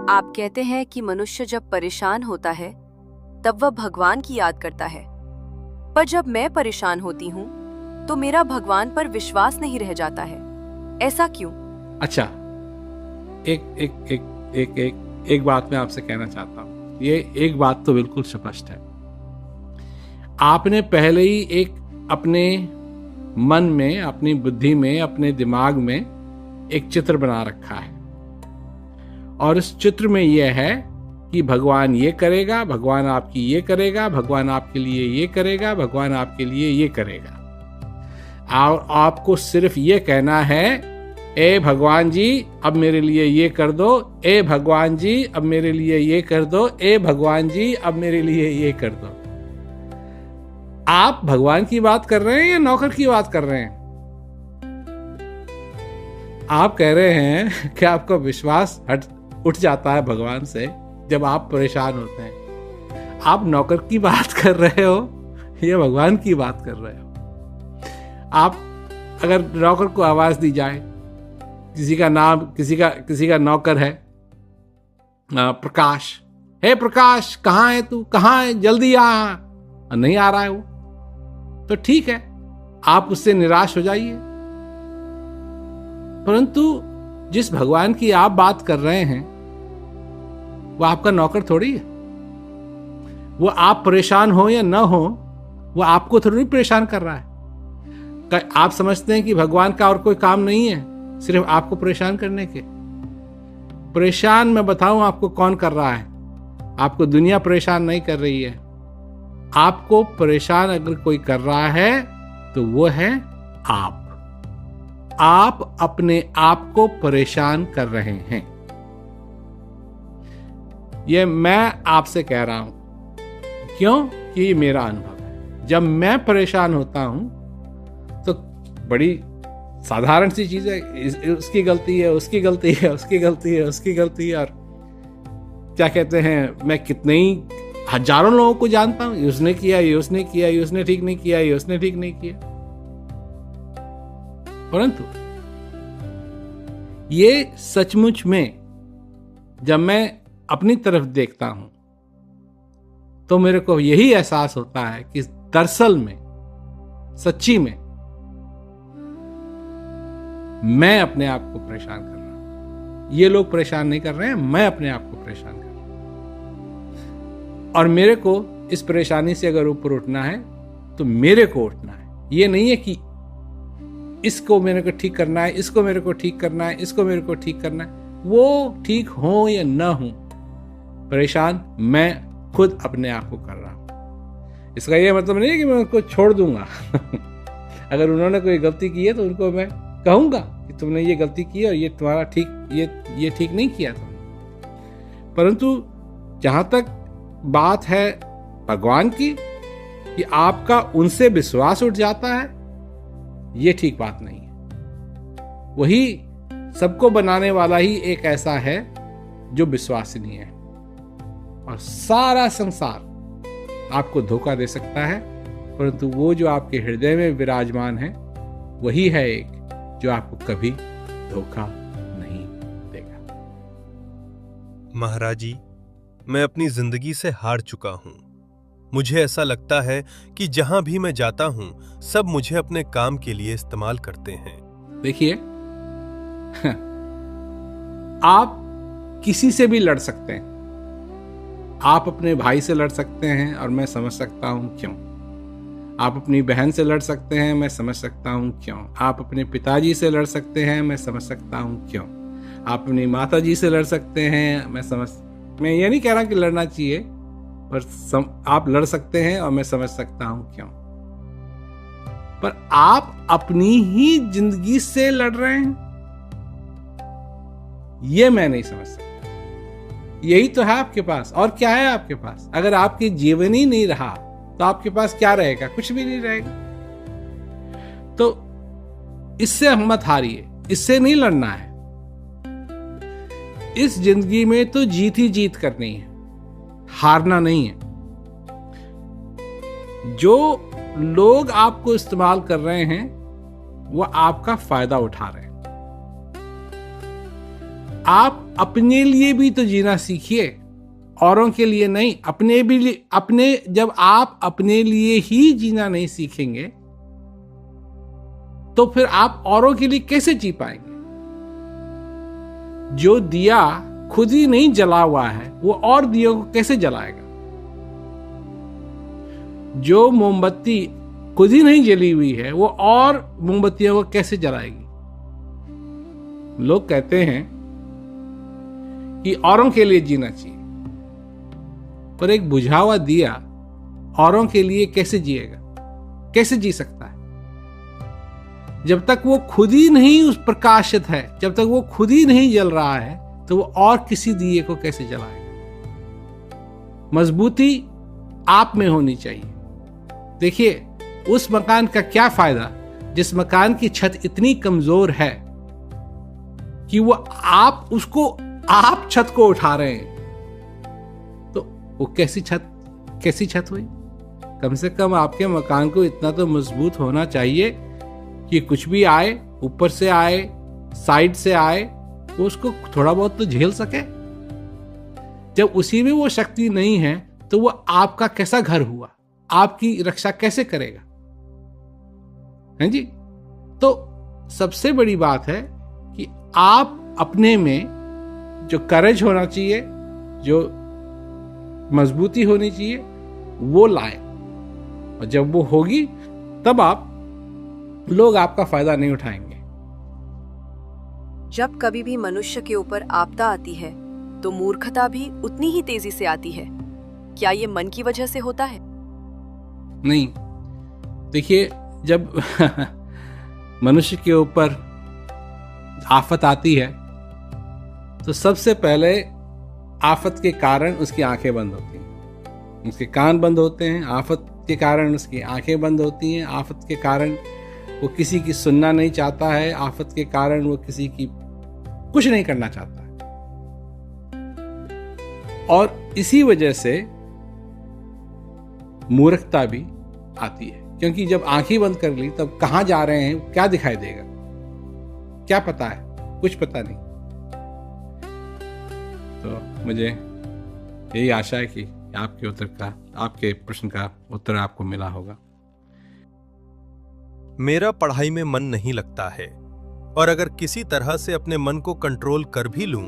आप कहते हैं कि मनुष्य जब परेशान होता है तब वह भगवान की याद करता है, पर जब मैं परेशान होती हूँ तो मेरा भगवान पर विश्वास नहीं रह जाता है। ऐसा क्यों? अच्छा, एक बात मैं आपसे कहना चाहता हूँ। ये एक बात तो बिल्कुल स्पष्ट है। आपने पहले ही एक अपने मन में, अपनी बुद्धि में, अपने दिमाग में एक चित्र बना रखा है, और इस चित्र में यह है कि भगवान ये करेगा, भगवान आपकी ये करेगा, भगवान आपके लिए ये करेगा, भगवान आपके लिए ये करेगा। और आपको सिर्फ ये कहना है, ए भगवान जी अब मेरे लिए ये कर दो, ए भगवान जी अब मेरे लिए ये कर दो, ए भगवान जी अब मेरे लिए ये कर दो। आप भगवान की बात कर रहे हैं या नौकर की बात कर रहे हैं? आप कह रहे हैं कि आपका विश्वास उठ जाता है भगवान से जब आप परेशान होते हैं। आप नौकर की बात कर रहे हो या भगवान की बात कर रहे हो? आप अगर नौकर को आवाज दी जाए, किसी का नाम, किसी का नौकर है प्रकाश, हे प्रकाश कहाँ है तू, कहाँ है, जल्दी आ, नहीं आ रहा है वो, तो ठीक है, आप उससे निराश हो जाइए। परंतु जिस भगवान की आप बात कर रहे हैं वो आपका नौकर थोड़ी है। वो आप परेशान हो या ना हो, वो आपको थोड़ी परेशान कर रहा है। आप समझते हैं कि भगवान का और कोई काम नहीं है सिर्फ आपको परेशान करने के? परेशान मैं बताऊं आपको कौन कर रहा है। आपको दुनिया परेशान नहीं कर रही है। आपको परेशान अगर कोई कर रहा है तो वो है आप अपने आप को परेशान कर रहे हैं। ये मैं आपसे कह रहा हूं क्यों कि ये मेरा अनुभव है। जब मैं परेशान होता हूं तो बड़ी साधारण सी चीज है, उसकी गलती है, उसकी गलती है, उसकी गलती है, उसकी गलती है, और क्या कहते हैं, मैं कितने ही हजारों लोगों को जानता हूं, ये उसने किया, ये उसने किया, ये उसने ठीक नहीं किया, ये उसने ठीक नहीं किया। परंतु ये सचमुच में जब मैं अपनी तरफ देखता हूं तो मेरे को यही एहसास होता है कि दरअसल में, सच्ची में मैं अपने आप को परेशान कर रहा हूं। ये लोग परेशान नहीं कर रहे हैं, मैं अपने आप को परेशान कर रहा हूं। और मेरे को इस परेशानी से अगर ऊपर उठना है तो मेरे को उठना है। ये नहीं है कि इसको मेरे को ठीक करना है, इसको मेरे को ठीक करना है, इसको मेरे को ठीक करना है। वो ठीक हो या ना हो, परेशान मैं खुद अपने आप को कर रहा हूं। इसका ये मतलब नहीं है कि मैं उनको छोड़ दूंगा। अगर उन्होंने कोई गलती की है तो उनको मैं कहूंगा कि तुमने ये गलती की और ये तुम्हारा ठीक, ये ठीक नहीं किया तुमने। परंतु जहां तक बात है भगवान की कि आपका उनसे विश्वास उठ जाता है, ये ठीक बात नहीं है। वही सबको बनाने वाला ही एक ऐसा है जो विश्वसनीय है, और सारा संसार आपको धोखा दे सकता है, परंतु वो जो आपके हृदय में विराजमान है वही है एक जो आपको कभी धोखा नहीं देगा। महाराज जी, मैं अपनी जिंदगी से हार चुका हूं। मुझे ऐसा लगता है कि जहां भी मैं जाता हूं सब मुझे अपने काम के लिए इस्तेमाल करते हैं। देखिए, आप किसी से भी लड़ सकते हैं। आप अपने भाई से लड़ सकते हैं और मैं समझ सकता हूं क्यों। आप अपनी बहन से लड़ सकते हैं, मैं समझ सकता हूं क्यों। आप अपने पिताजी से लड़ सकते हैं, मैं समझ सकता हूं क्यों। आप अपनी माताजी से लड़ सकते हैं, मैं ये नहीं कह रहा कि लड़ना चाहिए, पर आप लड़ सकते हैं और मैं समझ सकता हूं क्यों। पर आप अपनी ही जिंदगी से लड़ रहे हैं, ये मैं नहीं समझ सकता। यही तो है आपके पास, और क्या है आपके पास? अगर आपकी जीवन ही नहीं रहा तो आपके पास क्या रहेगा? कुछ भी नहीं रहेगा। तो इससे हम मत हारिए, इससे नहीं लड़ना है। इस जिंदगी में तो जीत ही जीत करनी है, हारना नहीं है। जो लोग आपको इस्तेमाल कर रहे हैं वो आपका फायदा उठा रहे हैं। आप अपने लिए भी तो जीना सीखिए, औरों के लिए नहीं। जब आप अपने लिए ही जीना नहीं सीखेंगे तो फिर आप औरों के लिए कैसे जी पाएंगे? जो दिया खुद ही नहीं जला हुआ है वो और दियों को कैसे जलाएगा? जो मोमबत्ती खुद ही नहीं जली हुई है वो और मोमबत्तियों को कैसे जलाएगी? लोग कहते हैं कि औरों के लिए जीना चाहिए, पर एक बुझा हुआ दिया औरों के लिए कैसे जिएगा? कैसे जी सकता है? जब तक वो खुद ही नहीं उस प्रकाशित है, जब तक वो खुद ही नहीं जल रहा है, तो वो और किसी दिए को कैसे जलाएगा? मजबूती आप में होनी चाहिए। देखिए, उस मकान का क्या फायदा जिस मकान की छत इतनी कमजोर है कि आप छत को उठा रहे हैं, तो वो कैसी छत हुई? कम से कम आपके मकान को इतना तो मजबूत होना चाहिए कि कुछ भी आए, ऊपर से आए, साइड से आए, वो उसको थोड़ा बहुत तो झेल सके। जब उसी में वो शक्ति नहीं है तो वो आपका कैसा घर हुआ? आपकी रक्षा कैसे करेगा? हैं जी? तो सबसे बड़ी बात है कि आप अपने में जो करेज होना चाहिए, जो मजबूती होनी चाहिए, वो लाए, और जब वो होगी तब लोग आपका फायदा नहीं उठाएंगे। जब कभी भी मनुष्य के ऊपर आपदा आती है तो मूर्खता भी उतनी ही तेजी से आती है। क्या ये मन की वजह से होता है? नहीं। देखिए, जब मनुष्य के ऊपर आफत आती है तो सबसे पहले आफत के कारण उसकी आंखें बंद होती हैं, उसके कान बंद होते हैं। आफत के कारण उसकी आंखें बंद होती हैं। आफत के कारण वो किसी की सुनना नहीं चाहता है। आफत के कारण वो किसी की कुछ नहीं करना चाहता है। और इसी वजह से मूर्खता भी आती है, क्योंकि जब आंखें बंद कर ली तब कहां जा रहे हैं क्या दिखाई देगा? क्या पता है? कुछ पता नहीं। तो मुझे यही आशा है कि आपके प्रश्न का उत्तर आपको मिला होगा। मेरा पढ़ाई में मन नहीं लगता है, और अगर किसी तरह से अपने मन को कंट्रोल कर भी लूं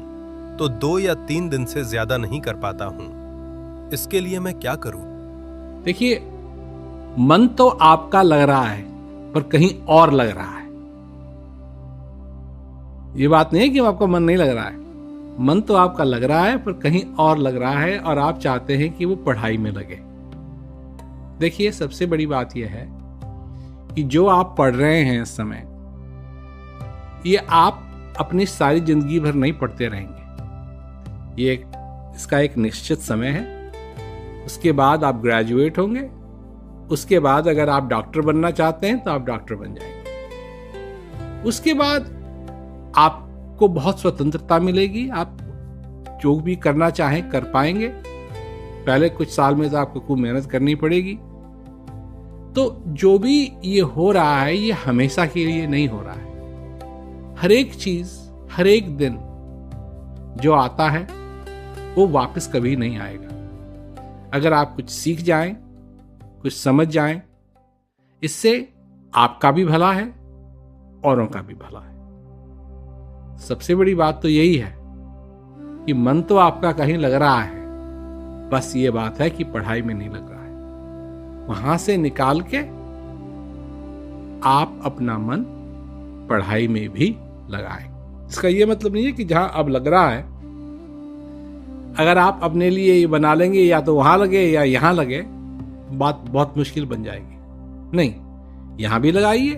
तो 2 या 3 दिन से ज्यादा नहीं कर पाता हूं। इसके लिए मैं क्या करूं? देखिए, मन तो आपका लग रहा है पर कहीं और लग रहा है। ये बात नहीं है कि आपका मन नहीं लग रहा है। मन तो आपका लग रहा है पर कहीं और लग रहा है, और आप चाहते हैं कि वो पढ़ाई में लगे। देखिए, सबसे बड़ी बात यह है कि जो आप पढ़ रहे हैं इस समय, ये आप अपनी सारी जिंदगी भर नहीं पढ़ते रहेंगे। इसका एक निश्चित समय है। उसके बाद आप ग्रेजुएट होंगे। उसके बाद अगर आप डॉक्टर बनना चाहते हैं तो आप डॉक्टर बन जाएंगे। उसके बाद आपको बहुत स्वतंत्रता मिलेगी। आप जो भी करना चाहें कर पाएंगे। पहले कुछ साल में तो आपको खूब मेहनत करनी पड़ेगी। तो जो भी ये हो रहा है ये हमेशा के लिए नहीं हो रहा है। हर एक चीज, हर एक दिन जो आता है वो वापस कभी नहीं आएगा। अगर आप कुछ सीख जाएं, कुछ समझ जाएं, इससे आपका भी भला है, औरों का भी भला है। सबसे बड़ी बात तो यही है कि मन तो आपका कहीं लग रहा है, बस ये बात है कि पढ़ाई में नहीं लग रहा है। वहां से निकाल के आप अपना मन पढ़ाई में भी लगाएं। इसका ये मतलब नहीं है कि जहां अब लग रहा है, अगर आप अपने लिए ये बना लेंगे या तो वहां लगे या यहां लगे, बात बहुत मुश्किल बन जाएगी। नहीं, यहां भी लगाइए,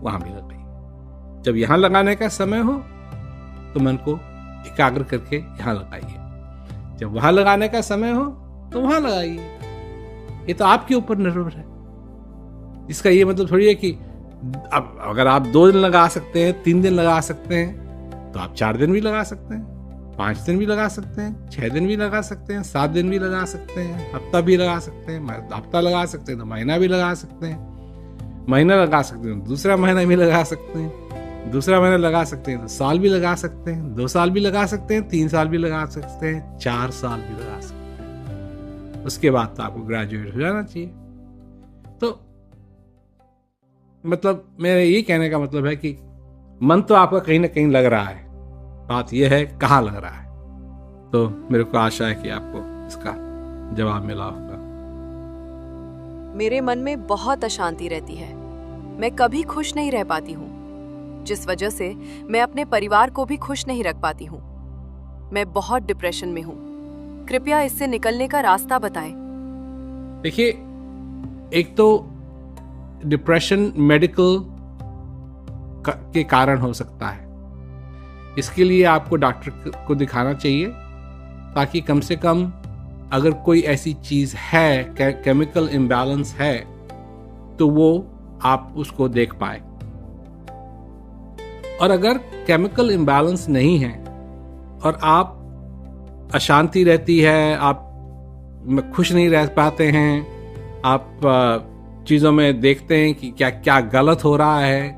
वहां भी लगाइए। जब यहां लगाने का समय हो तो मन को एकाग्र करके यहां लगाइए। जब वहां लगाने का समय हो तो वहां लगाइए। ये तो आपके ऊपर निर्भर है। इसका ये मतलब थोड़ी है कि अब अगर आप 2 दिन लगा सकते हैं, 3 दिन लगा सकते हैं, तो आप 4 दिन भी लगा सकते हैं, 5 दिन भी लगा सकते हैं, 6 दिन भी लगा सकते हैं, 7 दिन भी लगा सकते हैं, हफ्ता भी लगा सकते हैं। हफ्ता लगा सकते हैं तो महीना भी लगा सकते हैं, महीना लगा सकते हैं दूसरा महीना भी लगा सकते हैं। दूसरा महीना लगा सकते हैं तो साल भी लगा सकते हैं, 2 साल भी लगा सकते हैं, 3 साल भी लगा सकते हैं, 4 साल भी लगा सकते हैं। उसके बाद तो आपको ग्रेजुएट हो जाना चाहिए। तो मतलब मेरे ये कहने का मतलब है कि मन तो आपका कहीं ना कहीं लग रहा है, बात यह है कहाँ लग रहा है। तो मेरे को आशा है कि आपको इसका जवाब मिला होगा। मेरे मन में बहुत अशांति रहती है, मैं कभी खुश नहीं रह पाती हूँ, जिस वजह से मैं अपने परिवार को भी खुश नहीं रख पाती हूँ। मैं बहुत डिप्रेशन में हूँ, कृपया इससे निकलने का रास्ता बताएं। देखिए, एक तो डिप्रेशन मेडिकल के कारण हो सकता है, इसके लिए आपको डॉक्टर को दिखाना चाहिए, ताकि कम से कम अगर कोई ऐसी चीज है, केमिकल इम्बैलेंस है, तो वो आप उसको देख पाए। और अगर केमिकल इम्बैलेंस नहीं है और आप अशांति रहती है, आप खुश नहीं रह पाते हैं, आप चीज़ों में देखते हैं कि क्या क्या गलत हो रहा है,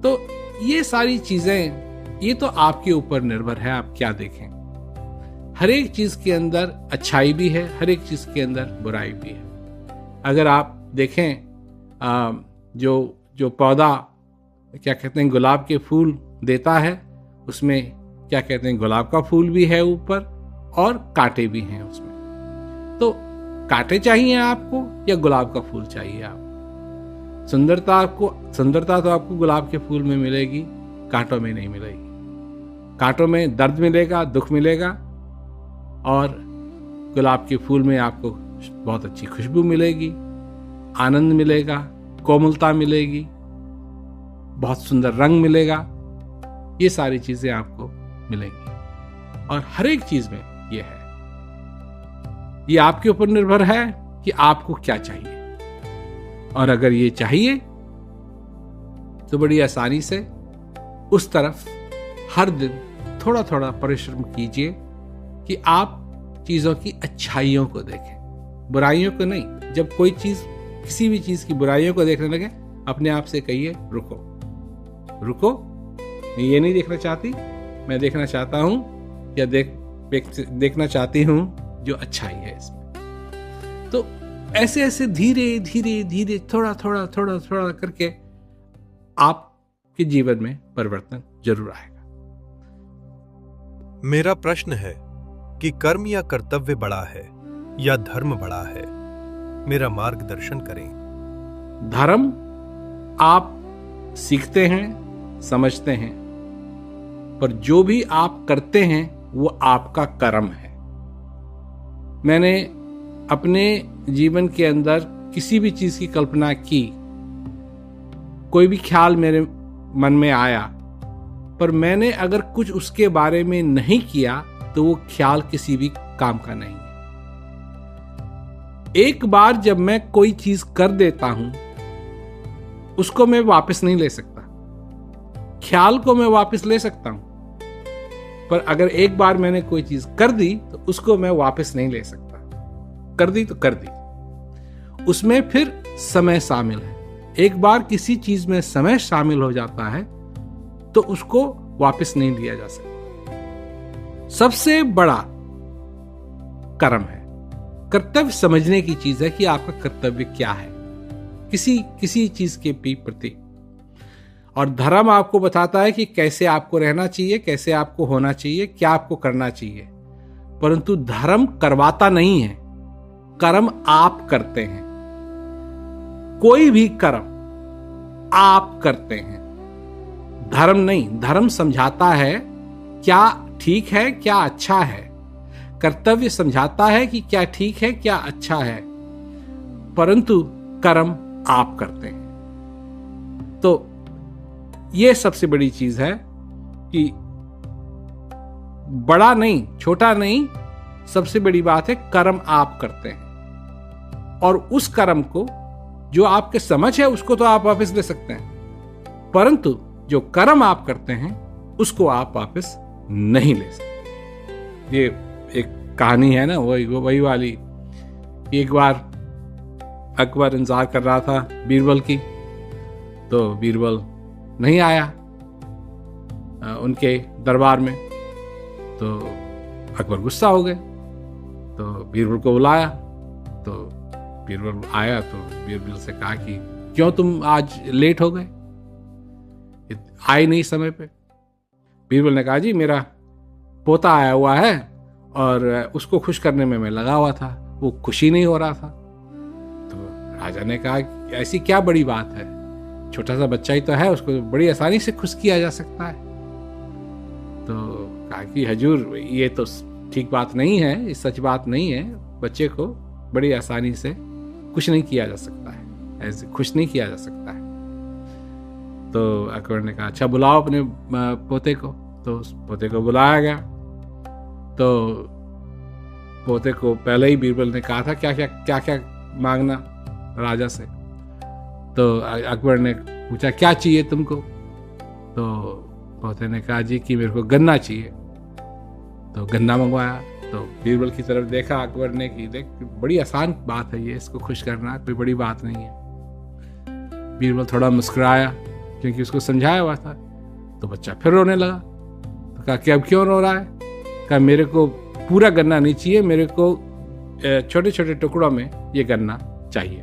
तो ये सारी चीज़ें, ये तो आपके ऊपर निर्भर है आप क्या देखें। हर एक चीज़ के अंदर अच्छाई भी है, हर एक चीज़ के अंदर बुराई भी है। अगर आप देखें जो पौधा क्या कहते हैं गुलाब के फूल देता है, उसमें क्या कहते हैं गुलाब का फूल भी है ऊपर और कांटे भी हैं उसमें। तो कांटे चाहिए आपको या गुलाब का फूल चाहिए आपको? सुंदरता तो आपको गुलाब के फूल में मिलेगी, कांटों में नहीं मिलेगी। कांटों में दर्द मिलेगा, दुख मिलेगा, और गुलाब के फूल में आपको बहुत अच्छी खुशबू मिलेगी, आनंद मिलेगा, कोमलता मिलेगी, बहुत सुंदर रंग मिलेगा। ये सारी चीजें आपको मिलेंगी और हर एक चीज में ये है। ये आपके ऊपर निर्भर है कि आपको क्या चाहिए, और अगर ये चाहिए तो बड़ी आसानी से उस तरफ हर दिन थोड़ा थोड़ा परिश्रम कीजिए कि आप चीजों की अच्छाइयों को देखें, बुराइयों को नहीं। जब कोई चीज, किसी भी चीज की बुराइयों को देखने लगे, अपने आप से कहिए रुको रुको, मैं ये नहीं देखना चाहती, मैं देखना चाहता हूं या देखना चाहती हूं जो अच्छाई है इसमें। तो ऐसे ऐसे धीरे धीरे धीरे थोड़ा थोड़ा थोड़ा थोड़ा करके आपके जीवन में परिवर्तन जरूर आएगा। मेरा प्रश्न है कि कर्म या कर्तव्य बड़ा है या धर्म बड़ा है? मेरा मार्गदर्शन करें। धर्म आप सीखते हैं, समझते हैं, पर जो भी आप करते हैं वो आपका कर्म है। मैंने अपने जीवन के अंदर किसी भी चीज की कल्पना की, कोई भी ख्याल मेरे मन में आया, पर मैंने अगर कुछ उसके बारे में नहीं किया तो वो ख्याल किसी भी काम का नहीं है। एक बार जब मैं कोई चीज कर देता हूं, उसको मैं वापस नहीं ले सकता। ख्याल को मैं वापस ले सकता हूं, पर अगर एक बार मैंने कोई चीज कर दी तो उसको मैं वापस नहीं ले सकता। कर दी तो कर दी। उसमें फिर समय शामिल है। एक बार किसी चीज में समय शामिल हो जाता है तो उसको वापस नहीं लिया जा सकता। सबसे बड़ा कर्म है। कर्तव्य समझने की चीज है कि आपका कर्तव्य क्या है किसी चीज के प्रति, और धर्म आपको बताता है कि कैसे आपको रहना चाहिए, कैसे आपको होना चाहिए, क्या आपको करना चाहिए। परंतु धर्म करवाता नहीं है, कर्म आप करते हैं। कोई भी कर्म आप करते हैं, धर्म नहीं। धर्म समझाता है क्या ठीक है, क्या अच्छा है। कर्तव्य समझाता है कि क्या ठीक है, क्या अच्छा है, परंतु कर्म आप करते हैं। तो यह सबसे बड़ी चीज है कि बड़ा नहीं, छोटा नहीं, सबसे बड़ी बात है कर्म आप करते हैं। और उस कर्म को जो आपके समझ है उसको तो आप वापस ले सकते हैं, परंतु जो कर्म आप करते हैं उसको आप वापस नहीं ले सकते। ये एक कहानी है ना, वही वाली। एक बार अकबर इंतजार कर रहा था बीरबल की, तो बीरबल नहीं आया। उनके दरबार में। तो अकबर गुस्सा हो गए, तो बीरबल को बुलाया। तो बीरबल आया तो बीरबल से कहा कि क्यों तुम आज लेट हो गए, आए नहीं समय पे। बीरबल ने कहा जी मेरा पोता आया हुआ है और उसको खुश करने में मैं लगा हुआ था, वो खुशी नहीं हो रहा था। तो राजा ने कहा कि ऐसी क्या बड़ी बात है, छोटा सा बच्चा ही तो है, उसको बड़ी आसानी से खुश किया जा सकता है। तो कहा कि हजूर ये तो ठीक बात नहीं है, ये सच बात नहीं है, बच्चे को बड़ी आसानी से खुश नहीं किया जा सकता है, ऐसे खुश नहीं किया जा सकता है। तो अकबर ने कहा अच्छा बुलाओ अपने पोते को। तो उस पोते को बुलाया गया। तो पोते को पहले ही बीरबल ने कहा था क्या क्या मांगना राजा से। तो अकबर ने पूछा क्या चाहिए तुमको। तो पोते ने कहा जी कि मेरे को गन्ना चाहिए। तो गन्ना मंगवाया। तो बीरबल की तरफ देखा अकबर ने कि देख बड़ी आसान बात है ये, इसको खुश करना कोई बड़ी बात नहीं है। बीरबल थोड़ा मुस्कुराया क्योंकि उसको समझाया हुआ था। तो बच्चा फिर रोने लगा। तो कहा कि अब क्यों रो रहा है। कहा मेरे को पूरा गन्ना नहीं चाहिए, मेरे को छोटे छोटे टुकड़ों में ये गन्ना चाहिए।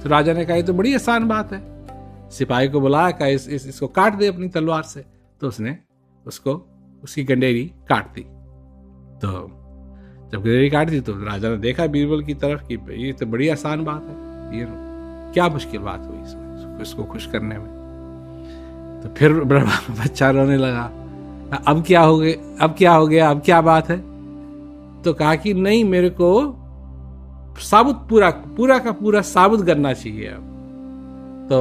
तो राजा ने कहा ये तो बड़ी आसान बात है। सिपाही को बुलाया, कहा इसको काट दे अपनी तलवार से। तो उसने उसको उसकी गंडेरी काट दी। तो जब गंडेरी काट दी तो राजा ने देखा बीरबल की तरफ कि ये तो बड़ी आसान बात है, ये क्या मुश्किल बात हुई इसको खुश करने में। तो फिर बच्चा रोने लगा। अब क्या हो गया, अब क्या बात है। तो कहा कि नहीं मेरे को साबुत पूरा का पूरा साबुत गन्ना चाहिए अब। तो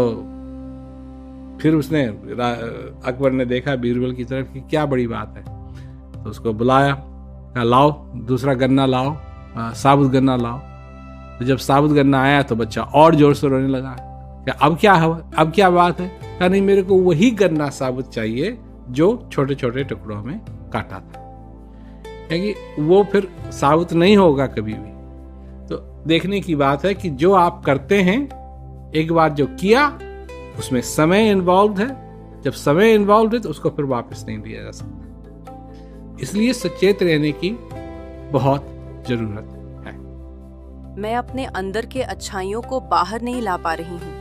फिर उसने अकबर ने देखा बीरबल की तरफ कि क्या बड़ी बात है। तो उसको बुलाया, कहा लाओ दूसरा गन्ना लाओ, साबुत गन्ना लाओ। तो जब साबुत गन्ना आया तो बच्चा और जोर से रोने लगा। अब क्या बात है। कहा नहीं मेरे को वही गन्ना साबुत चाहिए जो छोटे छोटे टुकड़ों में काटा था, क्योंकि वो फिर साबुत नहीं होगा कभी भी। तो देखने की बात है कि जो आप करते हैं, एक बार जो किया उसमें समय इन्वॉल्व है, जब समय इन्वॉल्व है तो उसको फिर वापस नहीं लिया जा सकता। इसलिए सचेत रहने की बहुत जरूरत है। मैं अपने अंदर के अच्छाइयों को बाहर नहीं ला पा रही हूँ,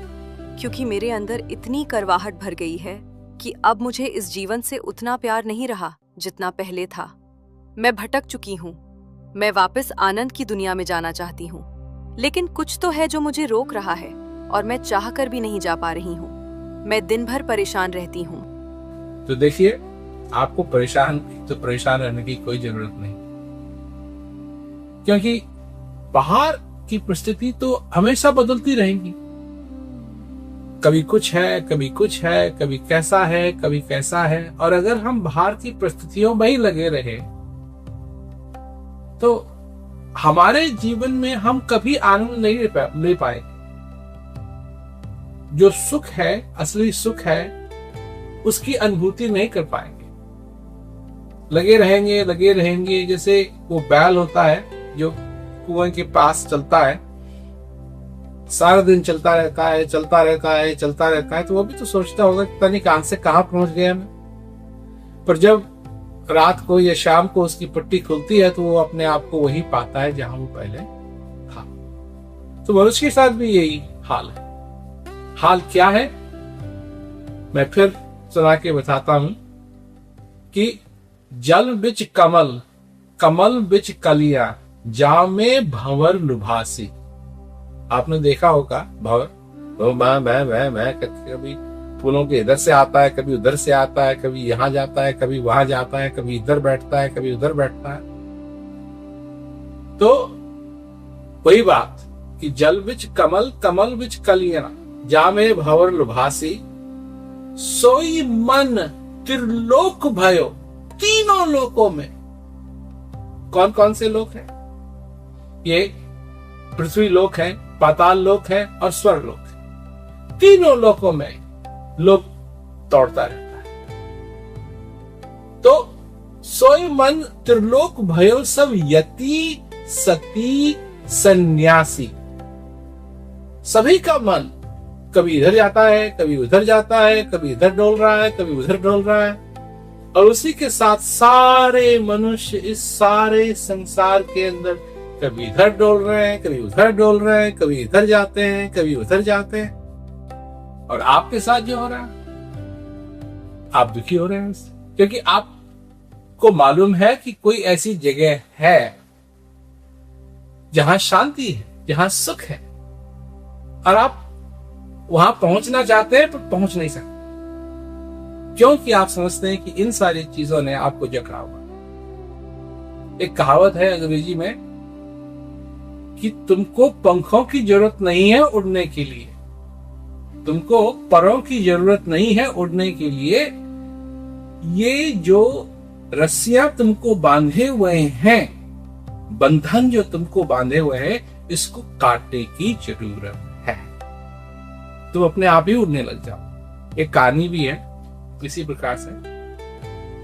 क्योंकि मेरे अंदर इतनी करवाहट भर गई है कि अब मुझे इस जीवन से उतना प्यार नहीं रहा जितना पहले था। मैं भटक चुकी हूँ। मैं वापस आनंद की दुनिया में जाना चाहती हूँ, लेकिन कुछ तो है जो मुझे रोक रहा है और मैं चाहकर भी नहीं जा पा रही हूँ। मैं दिन भर परेशान रहती हूँ। तो देखिए, आपको परेशान रहने की कोई जरूरत नहीं, क्योंकि बाहर की परिस्थिति तो हमेशा बदलती रहेंगी। कभी कुछ है, कभी कुछ है, कभी कैसा है, कभी कैसा है। और अगर हम बाहर की परिस्थितियों में ही लगे रहे तो हमारे जीवन में हम कभी आनंद नहीं ले पाएंगे। जो सुख है, असली सुख है, उसकी अनुभूति नहीं कर पाएंगे। लगे रहेंगे जैसे वो बैल होता है जो कुएं के पास चलता है, सारा दिन चलता रहता है, तो वो भी तो सोचता होगा कि पता नहीं कहां से कहां पहुंच गया मैं। पर जब रात को या शाम को उसकी पट्टी खुलती है तो वो अपने आप को वही पाता है जहां वो पहले था। तो मनुष्य के साथ भी यही हाल है। हाल क्या है, मैं फिर सुना के बताता हूं कि जल बिच कमल, कमल बिच कलिया, जामे भंवर लुभासी। आपने देखा होगा भंवर, तो मैं कभी फूलों के इधर से आता है, कभी उधर से आता है, कभी यहां जाता है, कभी वहां जाता है, कभी इधर बैठता है, कभी उधर बैठता है। तो वही बात कि जल बिच कमल, कमल बिच कलिया, जामे भंवर लुभासी, सोई मन त्रिलोक भयो। तीनों लोकों में कौन कौन से लोक हैं? ये पृथ्वी लोक है, पाताल लोक है और स्वर्ग लोक है। तीनों लोकों में लोक दौड़ता रहता है। तो सोई मन त्रिलोक भयो, सब यति सती सन्यासी। सभी का मन कभी इधर जाता है, कभी उधर जाता है, कभी इधर डोल रहा है, कभी उधर डोल रहा है। और उसी के साथ सारे मनुष्य इस सारे संसार के अंदर कभी इधर डोल रहे हैं, कभी उधर डोल रहे हैं, कभी इधर जाते हैं, कभी उधर जाते हैं। और आपके साथ जो हो रहा है, आप दुखी हो रहे हैं इससे, क्योंकि आपको मालूम है कि कोई ऐसी जगह है जहां शांति है, जहां सुख है, और आप वहां पहुंचना चाहते हैं पर पहुंच नहीं सकते, क्योंकि आप समझते हैं कि इन सारी चीजों ने आपको जकड़ा हुआ। एक कहावत है अंग्रेजी में कि तुमको पंखों की जरूरत नहीं है उड़ने के लिए, तुमको परों की जरूरत नहीं है उड़ने के लिए, ये जो रस्सियां तुमको बांधे हुए हैं, बंधन जो तुमको बांधे हुए हैं, इसको काटने की जरूरत है। तुम अपने आप ही उड़ने लग जाओ। एक कहानी भी है इसी प्रकार से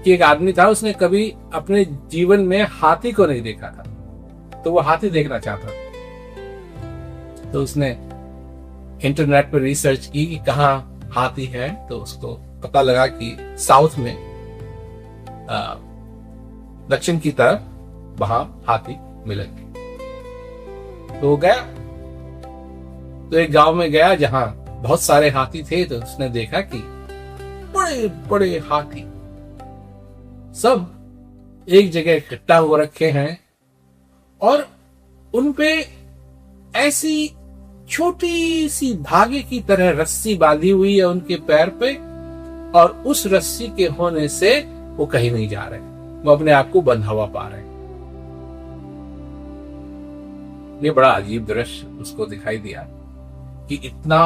कि एक आदमी था, उसने कभी अपने जीवन में हाथी को नहीं देखा था, तो वो हाथी देखना चाहता था। तो उसने इंटरनेट पर रिसर्च की कि कहाँ हाथी है, तो उसको पता लगा कि साउथ में दक्षिण की तरफ वहां हाथी मिलेंगे। तो वो गया, तो एक गांव में गया जहां बहुत सारे हाथी थे। तो उसने देखा कि बड़े बड़े हाथी सब एक जगह इकट्ठा हो रखे हैं, और उनपे ऐसी छोटी सी धागे की तरह रस्सी बांधी हुई है उनके पैर पे, और उस रस्सी के होने से वो कहीं नहीं जा रहे, वो अपने आप को बंधा हुआ पा रहे हैं। ये बड़ा अजीब दृश्य उसको दिखाई दिया कि इतना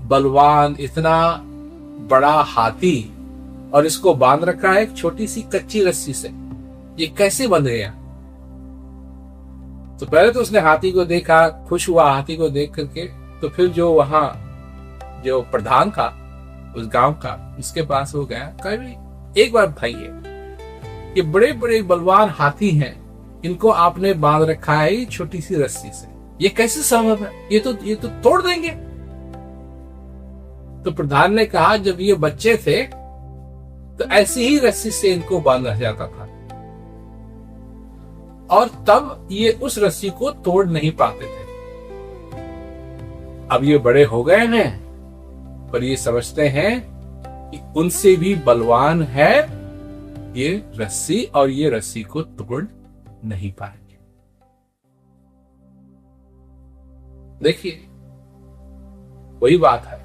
बलवान, इतना बड़ा हाथी, और इसको बांध रखा है एक छोटी सी कच्ची रस्सी से, ये कैसे बंध गया? तो पहले तो उसने हाथी को देखा, खुश हुआ हाथी को देख करके। तो फिर जो वहां जो प्रधान था उस गांव का, उसके पास हो गया, कहा एक बार बताइए, ये बड़े बड़े बलवान हाथी हैं, इनको आपने बांध रखा है छोटी सी रस्सी से, ये कैसे संभव है? ये तो तोड़ देंगे। तो प्रधान ने कहा, जब ये बच्चे थे तो ऐसी ही रस्सी से इनको बांधा जाता था, और तब ये उस रस्सी को तोड़ नहीं पाते थे। अब ये बड़े हो गए हैं, पर ये समझते हैं कि उनसे भी बलवान है ये रस्सी, और ये रस्सी को तोड़ नहीं पाएंगे। देखिए, वही बात है,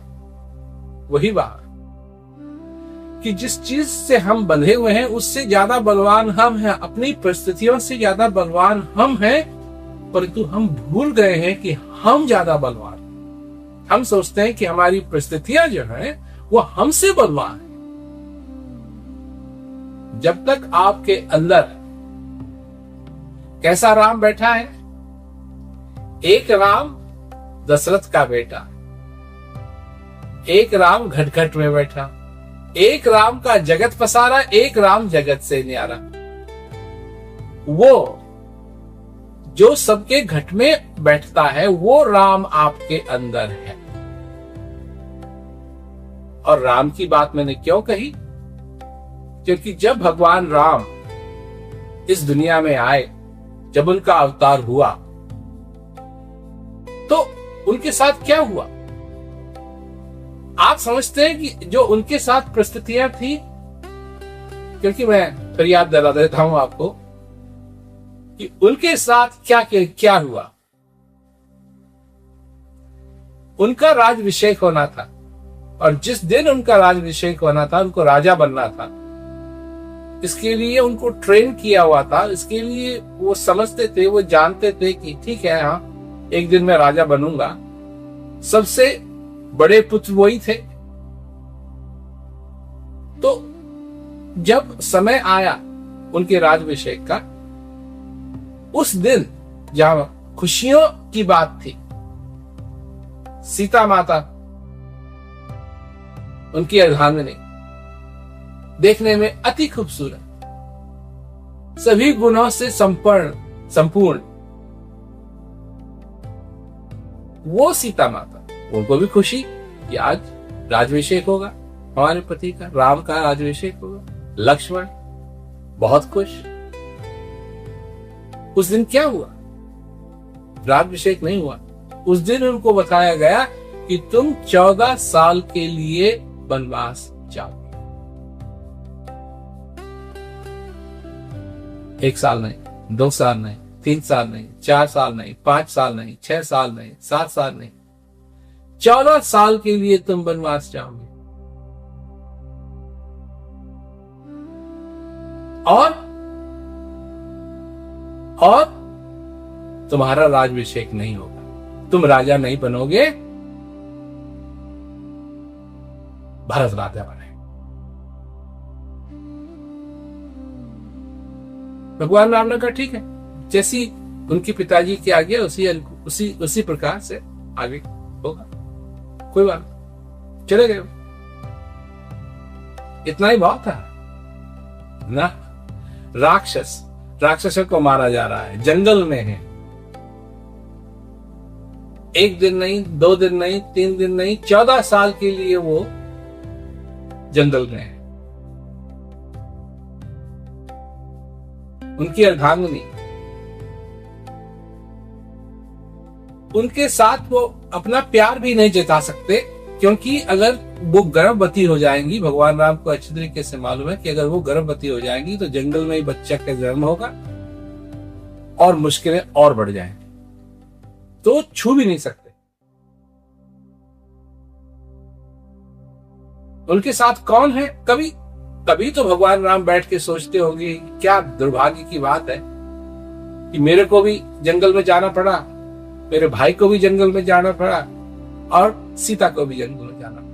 वही बात कि जिस चीज से हम बंधे हुए हैं उससे ज्यादा बलवान हम हैं, अपनी परिस्थितियों से ज्यादा बलवान हम हैं, परंतु हम भूल गए हैं कि हम ज्यादा बलवान। हम सोचते हैं कि हमारी परिस्थितियां जो हैं वो हमसे बलवान है। जब तक आपके अंदर कैसा राम बैठा है, एक राम दशरथ का बेटा, एक राम घटघट में बैठा, एक राम का जगत पसारा, एक राम जगत से न्यारा, वो जो सबके घट में बैठता है वो राम आपके अंदर है। और राम की बात मैंने क्यों कही? क्योंकि जब भगवान राम इस दुनिया में आए, जब उनका अवतार हुआ, तो उनके साथ क्या हुआ? आप समझते हैं कि जो उनके साथ परिस्थितियां थी, क्योंकि मैं फिर याद दिला देता हूं आपको कि उनके साथ क्या हुआ। उनका राज्याभिषेक होना था, और जिस दिन उनका राज्याभिषेक होना था, उनको राजा बनना था, इसके लिए उनको ट्रेन किया हुआ था। इसके लिए वो समझते थे, वो जानते थे कि ठीक है, हाँ, एक दिन मैं राजा बनूंगा। सबसे बड़े पुत्र वही थे। तो जब समय आया उनके राज्याभिषेक का, उस दिन जहां खुशियों की बात थी, सीता माता उनकी अर्धांगिनी देखने में अति खूबसूरत, सभी गुणों से संपूर्ण वो सीता माता, उनको भी खुशी कि आज राज्याभिषेक होगा हमारे पति का, राम का राज्याभिषेक होगा। लक्ष्मण बहुत खुश। उस दिन क्या हुआ? राज्याभिषेक नहीं हुआ। उस दिन उनको बताया गया कि तुम 14 साल के लिए वनवास जाओगे। 1 साल नहीं, 2 साल नहीं, 3 साल नहीं, 4 साल नहीं, 5 साल नहीं, 6 साल नहीं, 7 साल नहीं, 14 साल के लिए तुम वनवास जाओगे। और तुम्हारा राज्याभिषेक नहीं होगा, तुम राजा नहीं बनोगे, भरत राजा बने। भगवान राम ने कहा ठीक है, जैसी उनके पिताजी की आज्ञा उसी प्रकार से आगे होगा, कोई बात नहीं। चले गए। इतना ही बहुत था ना। राक्षसों को मारा जा रहा है, जंगल में है। 1 दिन नहीं, 2 दिन नहीं, 3 दिन नहीं, 14 साल के लिए वो जंगल में है। उनकी अर्धांगिनी, उनके साथ वो अपना प्यार भी नहीं जता सकते, क्योंकि अगर वो गर्भवती हो जाएंगी, भगवान राम को अच्छी तरीके से मालूम है कि अगर वो गर्भवती हो जाएंगी तो जंगल में ही बच्चा का जन्म होगा और मुश्किलें और बढ़ जाएंगी, तो छू भी नहीं सकते। उनके साथ कौन है? कभी तो भगवान राम बैठ के सोचते होंगे क्या दुर्भाग्य की बात है कि मेरे को भी जंगल में जाना पड़ा, मेरे भाई को भी जंगल में जाना पड़ा और सीता को भी जंगल में जाना पड़ा।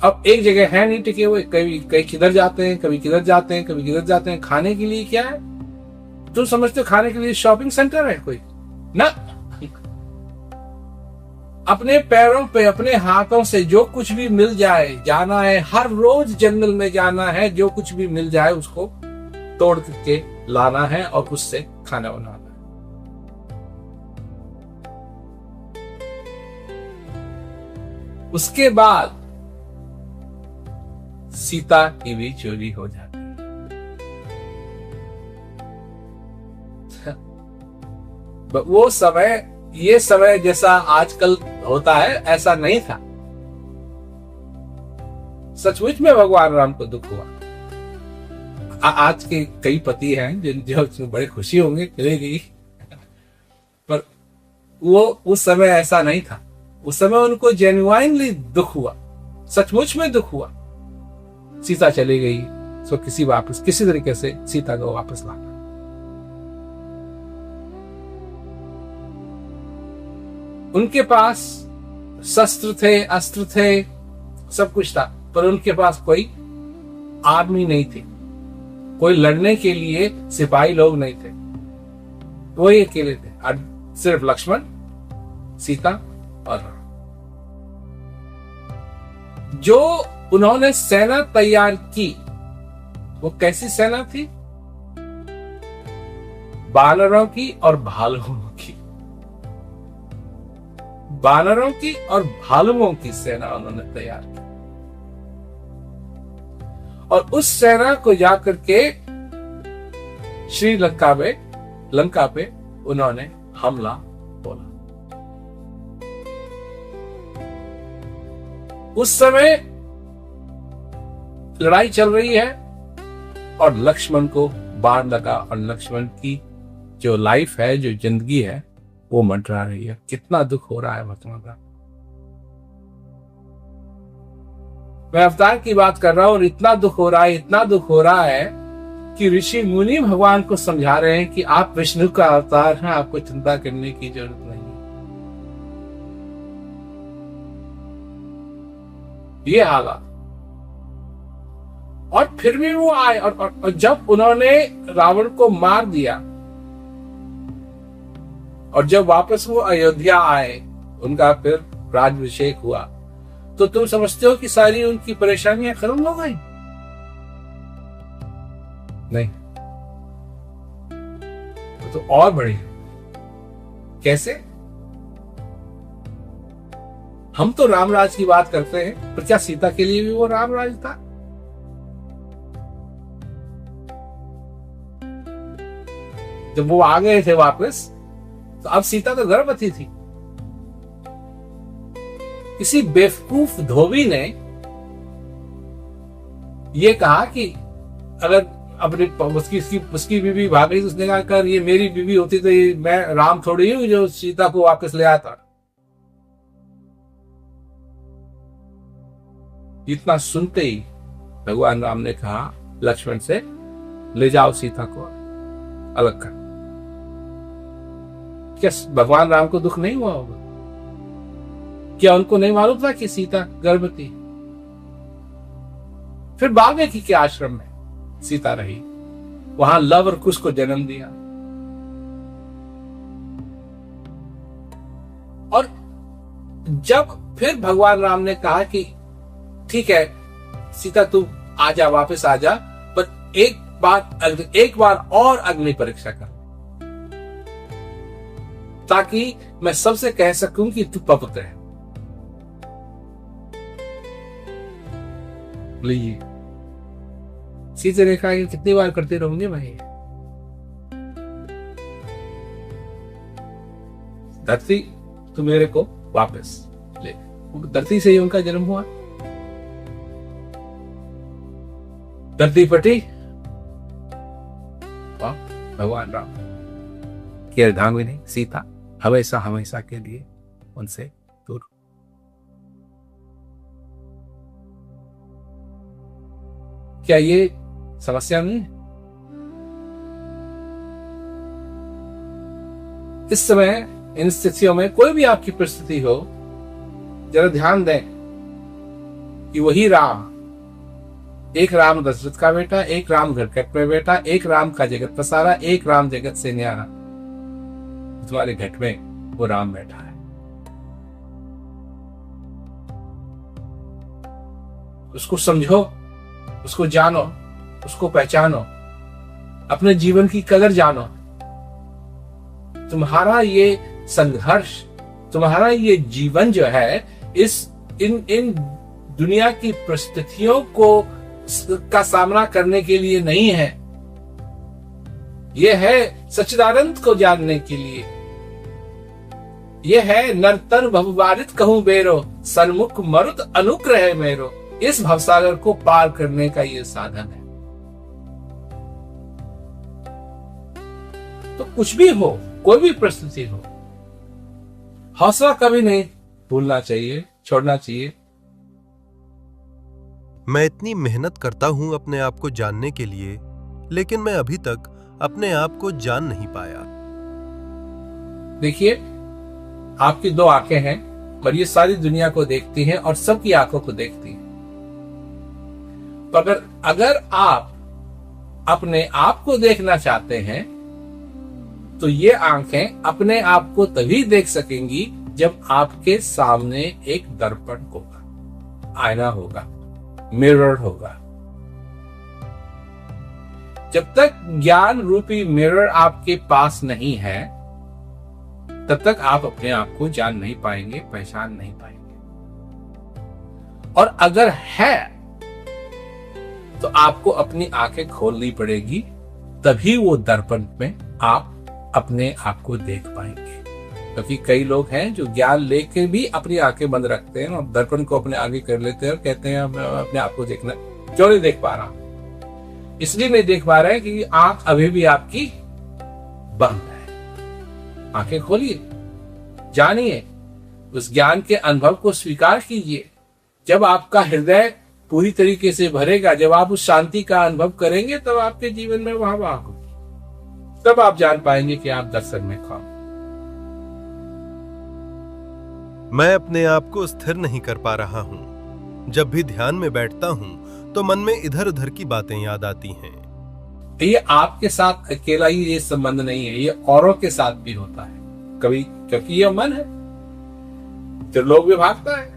अब एक जगह है नहीं टिके हुए, कहीं किधर जाते हैं, कभी किधर जाते हैं, कभी किधर जाते हैं। खाने के लिए क्या है? तुम समझते हो खाने के लिए शॉपिंग सेंटर है कोई ना? अपने पैरों पे, अपने हाथों से जो कुछ भी मिल जाए, जाना है, हर रोज जंगल में जाना है, जो कुछ भी मिल जाए उसको तोड़ के लाना है और उससे खाना बनाना है। उसके बाद सीता की भी चोरी हो जाती है। वो समय, ये समय जैसा आजकल होता है ऐसा नहीं था। सचमुच में भगवान राम को दुख हुआ। आज के कई पति हैं जो बड़े खुशी होंगे चलेगी, पर वो उस समय ऐसा नहीं था। उस समय उनको जेन्युइनली दुख हुआ, सचमुच में दुख हुआ। सीता चली गई, सो किसी तरीके से सीता को वापस लाना। उनके पास शस्त्र थे, अस्त्र थे, सब कुछ था, पर उनके पास कोई आर्मी नहीं थी, कोई लड़ने के लिए सिपाही लोग नहीं थे। वही अकेले थे, और सिर्फ लक्ष्मण, सीता और राम। जो उन्होंने सेना तैयार की, वो कैसी सेना थी? बानरों की और भालुओं की। बानरों की और भालुओं की सेना उन्होंने तैयार की, और उस सेना को जाकर के लंका पे उन्होंने हमला बोला। उस समय लड़ाई चल रही है और लक्ष्मण को बाण लगा, और लक्ष्मण की जो लाइफ है, जो जिंदगी है, वो मंडरा रही है। कितना दुख हो रहा है भगवान का। मैं अवतार की बात कर रहा हूं और इतना दुख हो रहा है, इतना दुख हो रहा है कि ऋषि मुनि भगवान को समझा रहे हैं कि आप विष्णु का अवतार हैं, आपको चिंता करने की जरूरत नहीं है। ये हालात, और फिर भी वो आए, और जब उन्होंने रावण को मार दिया और जब वापस वो अयोध्या आए, उनका फिर राज्याभिषेक हुआ, तो तुम समझते हो कि सारी उनकी परेशानियां खत्म हो गई? नहीं, तो और बढ़ी। कैसे? हम तो राम राज की बात करते हैं, पर क्या सीता के लिए भी वो राम राज था? जब वो आ गए थे वापस, तो अब सीता तो गर्भवती थी। किसी बेवकूफ धोबी ने ये कहा कि अगर अपने उसकी बीवी भाग गई, तो उसने कहा कर ये मेरी बीवी होती तो ये मैं राम थोड़ी हूं जो सीता को वापस ले आता। इतना सुनते ही भगवान राम ने कहा लक्ष्मण से, ले जाओ सीता को अलग कर। क्या भगवान राम को दुख नहीं हुआ होगा? क्या उनको नहीं मालूम था कि सीता गर्भवती? फिर वाल्मीकि के आश्रम में सीता रही, वहां लव और कुश को जन्म दिया। और जब फिर भगवान राम ने कहा कि ठीक है सीता तू आजा, वापस आजा, पर एक बार और अग्नि परीक्षा कर, ताकि मैं सबसे कह सकूं कि तू पवित्र है। लीजिए, सीधे रेखा ये कितनी बार करते रहोगे भाई? धरती तू मेरे को वापस ले। धरती से ही उनका जन्म हुआ। धरती फटी, भगवान राम की अर्धांगिनी सीता हमेशा हमेशा के लिए उनसे दूर। क्या ये समस्या नहीं है? इस समय इन स्थितियों में कोई भी आपकी परिस्थिति हो, जरा ध्यान दें कि वही राम, एक राम दशरथ का बेटा, एक राम घटघट में बेटा, एक राम का जगत पसारा, एक राम जगत से न्यारा, तुम्हारे घट में वो राम बैठा है। उसको समझो, उसको जानो, उसको पहचानो, अपने जीवन की कदर जानो। तुम्हारा ये संघर्ष, तुम्हारा ये जीवन जो है, इन दुनिया की परिस्थितियों का सामना करने के लिए नहीं है। यह है सच्चिदानंद को जानने के लिए। यह है नर्तन भवबारित कहूं बेरो, सन्मुख मरुत अनुग्रह मेरो। इस भवसागर को पार करने का यह साधन है। तो कुछ भी हो, कोई भी परिस्थिति हो, हौसला कभी नहीं भूलना चाहिए, छोड़ना चाहिए। मैं इतनी मेहनत करता हूं अपने आप को जानने के लिए, लेकिन मैं अभी तक अपने आप को जान नहीं पाया। देखिए, आपकी दो आंखें हैं और ये सारी दुनिया को देखती हैं और सबकी आंखों को देखती हैं। अगर आप अपने आप को देखना चाहते हैं, तो ये आंखें अपने आप को तभी देख सकेंगी जब आपके सामने एक दर्पण होगा, आईना होगा, मिरर होगा। जब तक ज्ञान रूपी मिरर आपके पास नहीं है, तब तक आप अपने आप को जान नहीं पाएंगे, पहचान नहीं पाएंगे। और अगर है, तो आपको अपनी आंखें खोलनी पड़ेगी, तभी वो दर्पण में आप अपने आप को देख पाएंगे। क्योंकि कई लोग हैं जो ज्ञान लेके भी अपनी आंखें बंद रखते हैं और दर्पण को अपने आगे कर लेते हैं और कहते हैं मैं अपने आप को देखना। क्यों नहीं देख पा रहा? इसलिए नहीं देख पा रहे हैं कि आंख अभी भी आपकी बंद है। आंखें खोलिए, जानिए, उस ज्ञान के अनुभव को स्वीकार कीजिए। जब आपका हृदय पूरी तरीके से भरेगा, जब आप उस शांति का अनुभव करेंगे, तब आपके जीवन में वहां होगी। तब आप जान पाएंगे कि आप दर्शन में कौन। मैं अपने आप को स्थिर नहीं कर पा रहा हूं। जब भी ध्यान में बैठता हूं, तो मन में इधर उधर की बातें याद आती हैं। ये आपके साथ अकेला ही ये संबंध नहीं है, ये औरों के साथ भी होता है कभी, क्योंकि ये मन है। तो लोग भी भागता है,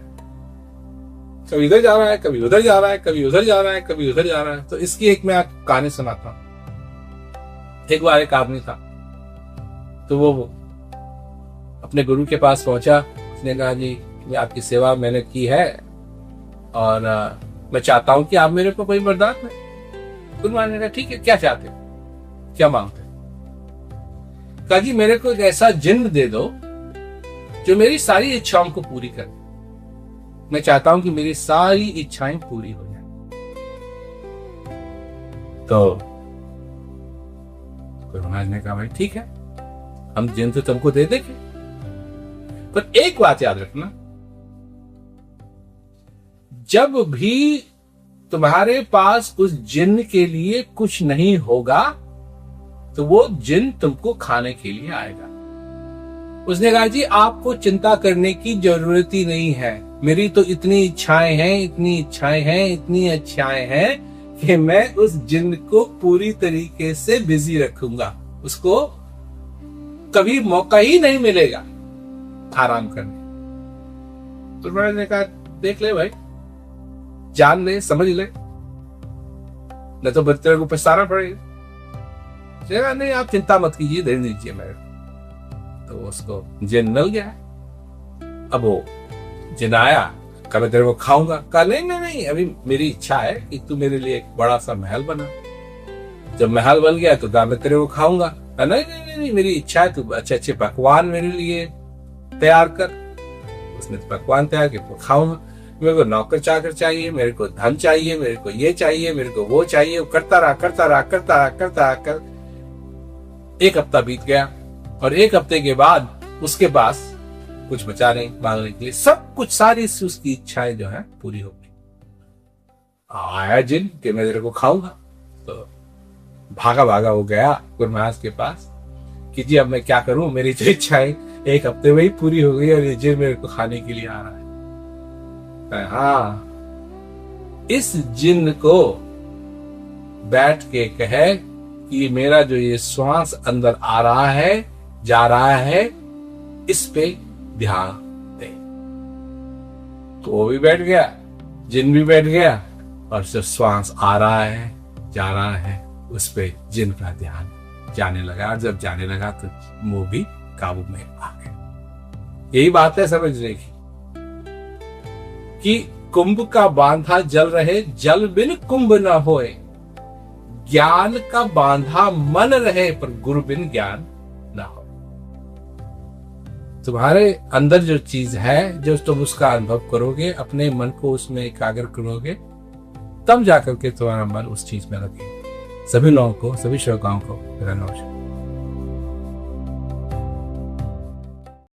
कभी इधर जा रहा है, कभी उधर जा रहा है, कभी उधर जा रहा है, कभी उधर जा रहा है। तो इसकी एक मैं आपको कहानी सुनाता हूं। एक बार एक आदमी था, तो वो अपने गुरु के पास पहुंचा। उसने कहा जी कि आपकी सेवा मैंने की है और मैं चाहता हूं कि आप मेरे को कोई वरदान दें। गुरु महाराज ने कहा ठीक है, क्या चाहते हो, क्या मांगते हो? कहा जी मेरे को एक ऐसा जिन्न दे दो जो मेरी सारी इच्छाओं को पूरी करे। मैं चाहता हूं कि मेरी सारी इच्छाएं पूरी हो जाए। तो गुरु महाराज ने कहा भाई ठीक है, हम जिन्न तो तुमको दे देंगे, पर एक बात याद रखना, जब भी तुम्हारे पास उस जिन्न के लिए कुछ नहीं होगा तो वो जिन्न तुमको खाने के लिए आएगा। उसने कहा जी आपको चिंता करने की जरूरत ही नहीं है, मेरी तो इतनी इच्छाएं हैं, इतनी इच्छाएं हैं, इतनी इच्छाएं हैं कि मैं उस जिन्न को पूरी तरीके से बिजी रखूंगा, उसको कभी मौका ही नहीं मिलेगा आराम करने। तो महाराज ने कहा देख ले भाई, जान ले, समझ ले, न तो बच्चे को पछताना पड़ेगा। नहीं आप चिंता मत कीजिए, दे दीजिए मेरे। तो उसको जिन मिल गया। अब वो जिन आया, कहा मैं तेरे को खाऊंगा। कहा नहीं नहीं नहीं, अभी मेरी इच्छा है कि तू मेरे लिए एक बड़ा सा महल बना। जब महल बन गया तो कहा मैं तेरे को खाऊंगा। कहा नहीं नहीं नहीं, नहीं मेरी इच्छा है तू अच्छे अच्छे पकवान मेरे लिए तैयार कर। उसने तो पकवान तैयार किए तो खाऊंगा। मेरे को नौकर चाकर चाहिए, मेरे को धन चाहिए, मेरे को ये चाहिए, मेरे को वो चाहिए। वो करता रहा करता रहा करता रहा करता रहा कर 1 हफ्ता बीत गया और 1 हफ्ते के बाद उसके पास कुछ बचा नहीं मांगने के लिए। सब कुछ सारी उसकी इच्छाएं जो है पूरी हो गई। आया जिन कि मैं तेरे को खाऊंगा। तो भागा भागा वो गया गुरु महाराज के पास कि जी अब मैं क्या करूं, मेरी जो इच्छाएं 1 हफ्ते में ही पूरी हो गई और ये जिन मेरे को खाने के लिए आ रहा है। हाँ, इस जिन को बैठ के कहे कि मेरा जो ये श्वास अंदर आ रहा है जा रहा है, इस पे ध्यान दे। तो वो भी बैठ गया, जिन भी बैठ गया, और जब श्वास आ रहा है जा रहा है उस पे जिन का ध्यान जाने लगा। जब जाने लगा तो वो भी काबू में आ गया। यही बात है समझने की कि कुंभ का बांधा जल रहे, जल बिन कुंभ न होए। ज्ञान का बांधा मन रहे पर गुरु बिन ज्ञान ना हो। तुम्हारे अंदर जो चीज है, जो तुम उसका अनुभव करोगे, अपने मन को उसमें एकाग्र करोगे, तब जाकर के तुम्हारा मन उस चीज में लगेगा। सभी लोगों को, सभी श्रोताओं को मेरा नमस्कार।